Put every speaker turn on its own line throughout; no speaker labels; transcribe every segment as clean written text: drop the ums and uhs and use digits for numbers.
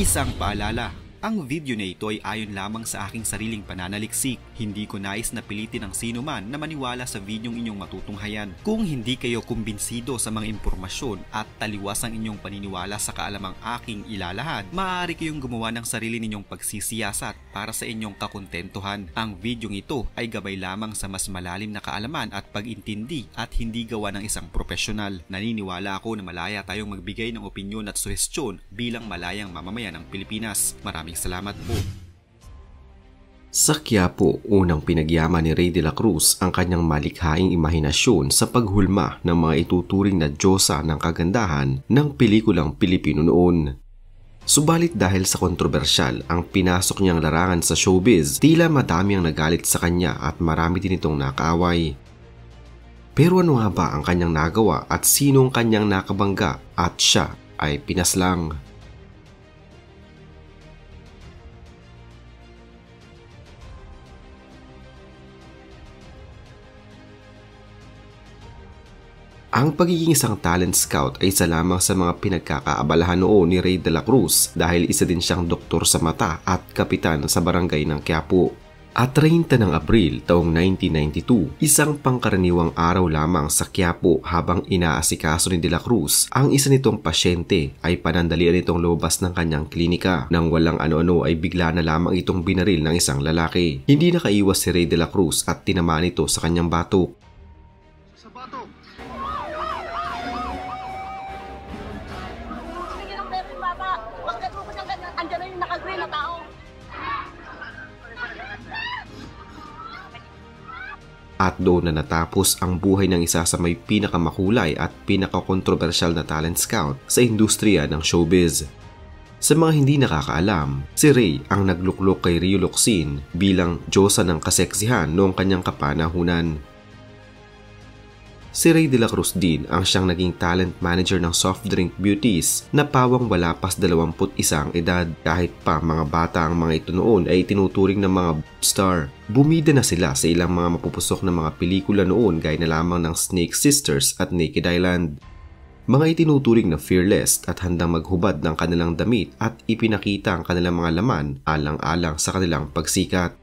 Isang paalala, ang video na ito ay ayon lamang sa aking sariling pananaliksik. Hindi ko nais na pilitin ang sino man na maniwala sa videong inyong matutunghayan. Kung hindi kayo kumbinsido sa mga impormasyon at taliwas ang inyong paniniwala sa kaalamang aking ilalahad, maaari kayong gumawa ng sarili ninyong pagsisiyasat para sa inyong kakontentuhan. Ang videong ito ay gabay lamang sa mas malalim na kaalaman at pag-intindi at hindi gawa ng isang profesional. Naniniwala ako na malaya tayong magbigay ng opinyon at suhestyon bilang malayang mamamayan ng Pilipinas. Maraming salamat po.
Sa Quiapo, unang pinagyaman ni Rey de la Cruz ang kanyang malikhaing imahinasyon sa paghulma ng mga ituturing na diyosa ng kagandahan ng pelikulang Pilipino noon. Subalit dahil sa kontrobersyal ang pinasok niyang larangan sa showbiz, tila madami ang nagalit sa kanya at marami din itong nakaaway. Pero ano nga ba ang kanyang nagawa at sinong kanyang nakabangga at siya ay pinaslang? Ang pagiging isang talent scout ay isa lamang sa mga pinagkakaabalahan noon ni Rey de la Cruz dahil isa din siyang doktor sa mata at kapitan sa barangay ng Quiapo. At 30 ng Abril taong 1992, isang pangkaraniwang araw lamang sa Quiapo habang inaasikaso ni de la Cruz, ang isa nitong pasyente ay panandalian itong lumabas ng kanyang klinika. Nang walang ano-ano ay bigla na lamang itong binaril ng isang lalaki. Hindi nakaiwas si Rey de la Cruz at tinamaan ito sa kanyang batok. At doon na natapos ang buhay ng isa sa may pinakamakulay at pinakakontrobersyal na talent scout sa industriya ng showbiz. Sa mga hindi nakakaalam, si Rey ang nagluklok kay Rio Locsin bilang diyosa ng kaseksihan noong kanyang kapanahunan. Si Rey de la Cruz din ang siyang naging talent manager ng soft drink beauties na pawang wala pas 21 edad. Kahit pa mga bata ang mga ito noon ay tinuturing ng mga star. Bumida na sila sa ilang mga mapupusok na mga pelikula noon gaya na lamang ng Snake Sisters at Naked Island. Mga itinuturing na fearless at handang maghubad ng kanilang damit at ipinakita ang kanilang mga laman alang-alang sa kanilang pagsikat.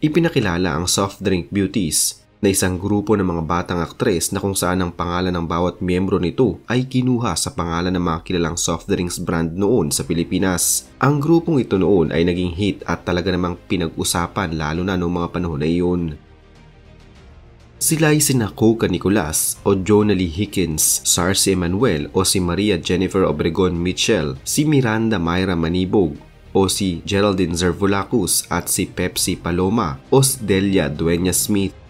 Ipinakilala ang soft drink beauties na isang grupo ng mga batang aktres na kung saan ang pangalan ng bawat miyembro nito ay kinuha sa pangalan ng mga kilalang soft drinks brand noon sa Pilipinas. Ang grupong ito noon ay naging hit at talaga namang pinag-usapan lalo na noong mga panahon na iyon. Sila ay sina Coca Nicolas o Jonalie Hickins, Sarcy Emanuel o si Maria Jennifer Obregon Mitchell, si Miranda Mayra Manibog o si Geraldine Zervolacus at si Pepsi Paloma o si Delia Dueña Smith.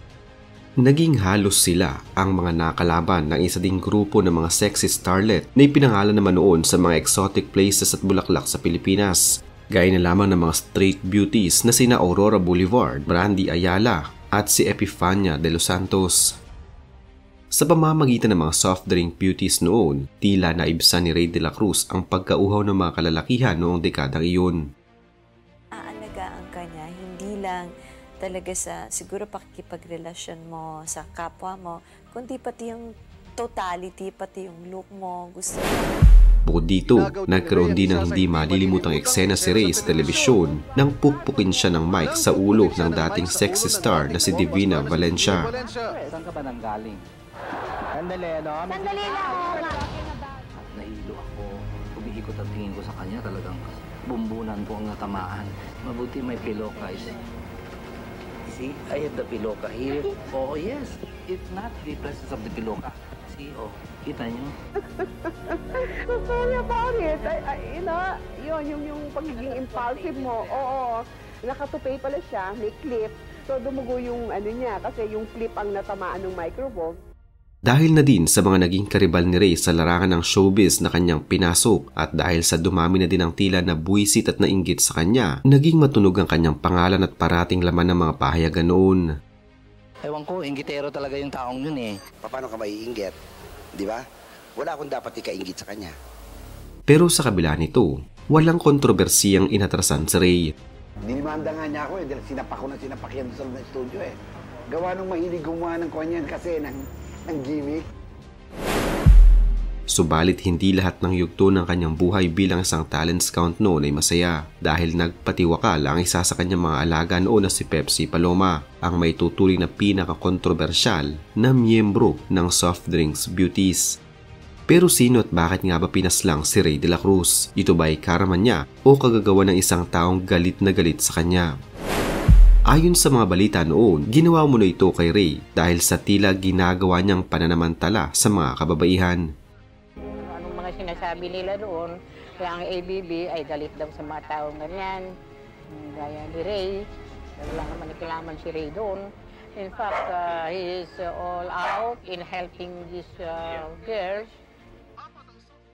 Naging halos sila ang mga nakalaban ng isa ding grupo ng mga sexy starlet na ipinangalan naman noon sa mga exotic places at bulaklak sa Pilipinas. Gaya na lamang ng mga street beauties na sina Aurora Boulevard, Brandy Ayala at si Epifania de los Santos. Sa pamamagitan ng mga soft drink beauties noon, tila naibsan ni Rey de la Cruz ang pagkauhaw ng mga kalalakihan noong dekadang iyon.
Aalagaan ka niya, hindi lang talaga sa siguro pakikipagrelasyon mo sa kapwa mo, kundi pati yung totality, pati yung look mo, gusto mo.
Bukod dito, nagkaroon din ng hindi malilimutang eksena si Rey sa telebisyon nang pukpukin siya ng mic sa ulo ng dating sexy star na si Divina Valencia.
Saan ka ba nanggaling? Sandali, ano?
Sandali lang.
Nahilo ako. Umiikot ang tingin ko sa kanya, talagang bumbunan ko ang natamaan. Mabuti may pillow ka. See, I have the piloka here. Oh, yes. It's not the presence of the piloka. See, oh, kita nyo?
Sorry about it. Yung pagiging impulsive mo. Oo, nakatupay pala siya, may clip. So, dumugo yung ano niya, kasi yung clip ang natamaan ng microphone.
Dahil na din sa mga naging karibal ni Rey sa larangan ng showbiz na kanyang pinasok at dahil sa dumami na din ang tila na buwisit at nainggit sa kanya, naging matunog ang kanyang pangalan at parating laman ng mga pahayagan noon.
Ewan ko, inggitero talaga yung taong yun eh.
Paano ka maiinggit? Di ba? Wala akong dapat ikainggit sa kanya.
Pero sa kabila nito, walang kontrobersiyang inatrasan si Rey.
Dinimanda nga niya ako dahil sinapak yan sa studio eh. Gawa nung mahilig gumawa ng kanyan kasi ng gimmick.
Subalit hindi lahat ng yugto ng kanyang buhay bilang isang talent scout noon ay masaya dahil nagpatiwakal ang isa sa kanyang mga alaga noon na si Pepsi Paloma, ang may tuturing na pinaka-kontrobersyal na miyembro ng Soft Drinks Beauties. Pero sino at bakit nga ba pinaslang si Rey de la Cruz? Ito ba ay karaman niya o kagagawa ng isang taong galit na galit sa kanya? Ayon sa mga balita noon, ginawa mo na ito kay Rey dahil sa tila ginagawa niyang pananamantala sa mga kababaihan.
Anong mga sinasabi nila doon, kaya ang ABB ay galit daw sa mga taong ganyan, gaya ni Rey. Wala naman nakilaman si Rey doon. In fact, he is all out in helping these girls.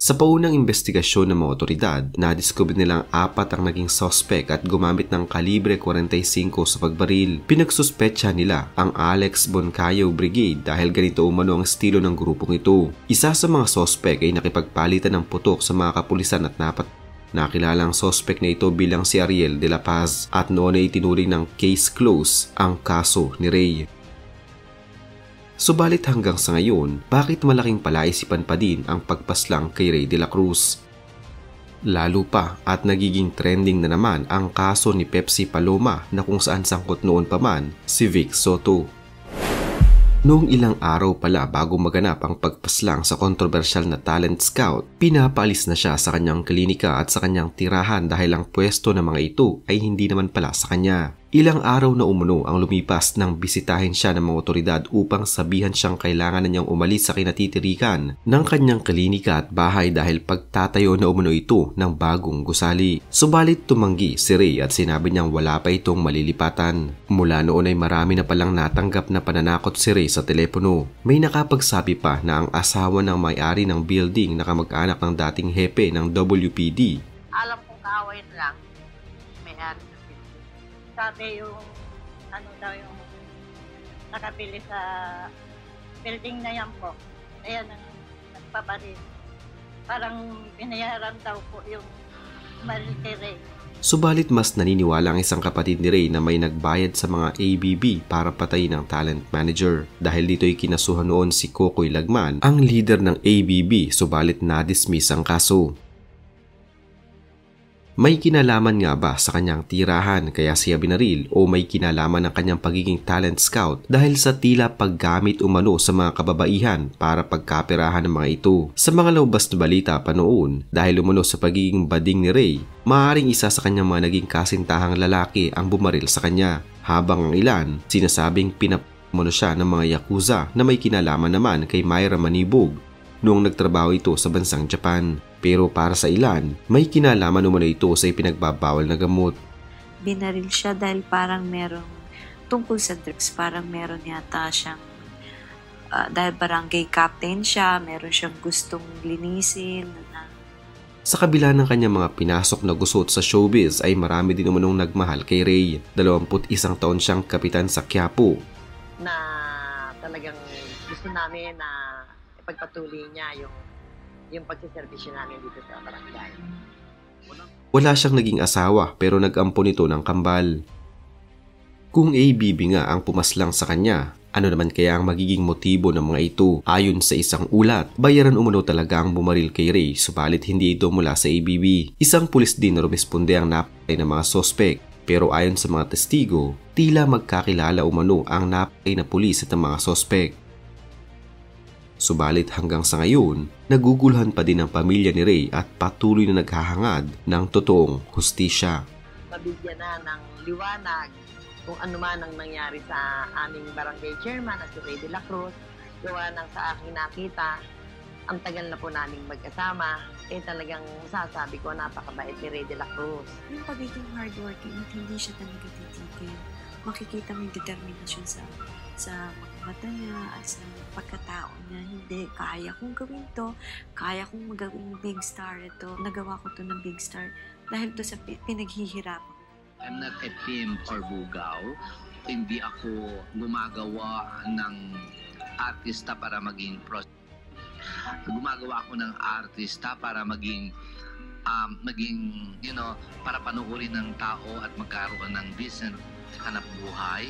Sa paunang investigasyon ng mga otoridad, nadiskubre nilang 4 ang naging suspect at gumamit ng kalibre 45 sa pagbaril. Pinagsuspetsa nila ang Alex Boncayo Brigade dahil ganito umano ang estilo ng grupong ito. Isa sa mga suspect ay nakipagpalitan ng putok sa mga kapulisan at nakilala ang suspect na ito bilang si Ariel de la Paz at noon ay itinuring ng case close ang kaso ni Rey. Subalit hanggang sa ngayon, bakit malaking palaisipan pa din ang pagpaslang kay Rey de la Cruz? Lalo pa at nagiging trending na naman ang kaso ni Pepsi Paloma na kung saan sangkot noon pa man si Vic Soto. Noong ilang araw pala bago maganap ang pagpaslang sa kontrobersyal na talent scout, pinapaalis na siya sa kanyang klinika at sa kanyang tirahan dahil ang pwesto ng mga ito ay hindi naman pala sa kanya. Ilang araw na umuno ang lumipas nang bisitahin siya ng mga otoridad upang sabihan siyang kailangan na niyang umalis sa kinatitirikan ng kanyang klinika at bahay dahil pagtatayo na umuno ito ng bagong gusali. Subalit tumanggi si Rey at sinabi niyang wala pa itong malilipatan. Mula noon ay marami na palang natanggap na pananakot si Rey sa telepono. May nakapagsabi pa na ang asawa ng may-ari ng building na kamag-anak ng dating hepe ng WPD.
Alam kong kaaway lang, may-ari. Sabi yung, yung nakabili sa building na yan po. Ayan ang nagpabaril. Parang binayaran daw po yung baril kay Rey.
Subalit mas naniniwala ang isang kapatid ni Rey na may nagbayad sa mga ABB para patayin ang talent manager. Dahil dito'y kinasuhan noon si Kokoy Lagman, ang leader ng ABB, subalit na-dismiss ang kaso. May kinalaman nga ba sa kanyang tirahan kaya siya binaril o may kinalaman ng kanyang pagiging talent scout dahil sa tila paggamit umano sa mga kababaihan para pagkaperahan ng mga ito? Sa mga lumabas na balita pa noon, dahil umano sa pagiging bading ni Rey, maaaring isa sa kanyang mga naging kasintahang lalaki ang bumaril sa kanya, habang ang ilan sinasabing pinapamano siya ng mga yakuza na may kinalaman naman kay Myra Manibog noong nagtrabaho ito sa bansang Japan. Pero para sa ilan, may kinalaman umano ito sa ipinagbabawal na gamot.
Binaril siya dahil parang merong tungkol sa drugs, parang meron yata siyang dahil barangay captain siya, meron siyang gustong linisin.
Sa kabila ng kanyang mga pinasok na gusot sa showbiz ay marami din umanong nagmahal kay Rey. 21 taon siyang kapitan sa Quiapo.
Na talagang gusto namin na ipagpatuloy niya yung pagsiservisyo namin dito sa barangay.
Wala siyang naging asawa pero nag-ampon ito ng kambal. Kung ABB nga ang pumaslang sa kanya, ano naman kaya ang magiging motibo ng mga ito? Ayon sa isang ulat, bayaran umano talaga ang bumaril kay Rey, subalit hindi ito mula sa ABB. Isang pulis din na rumisponde ang napatay ng mga sospek. Pero ayon sa mga testigo, tila magkakilala umano ang napatay na pulis at ang mga sospek. Subalit hanggang sa ngayon, naguguluhan pa din ang pamilya ni Rey at patuloy na naghahangad ng totoong hustisya.
Mabigyan na ng liwanag kung ano man ang nangyari sa aming barangay chairman at si Rey de la Cruz. Gawa ng sa aking nakita, ang tagal na po naming magkasama, talagang masasabi ko napakabait ni Rey de la Cruz.
Yung pagiging hardworking at hindi siya talaga titigil. Makikita mo yung determinasyon sa mga mata niya at sa pagkatao niya. Hindi, kaya kong gawin to, kaya kong magawing big star ito. Nagawa ko to ng big star dahil to sa pinaghihirapan.
I'm not a pimp or bugaw. Hindi ako gumagawa ng artista para maging gumagawa ako ng artista para maging para panuorin ng tao at magkaroon ng decent hanap buhay.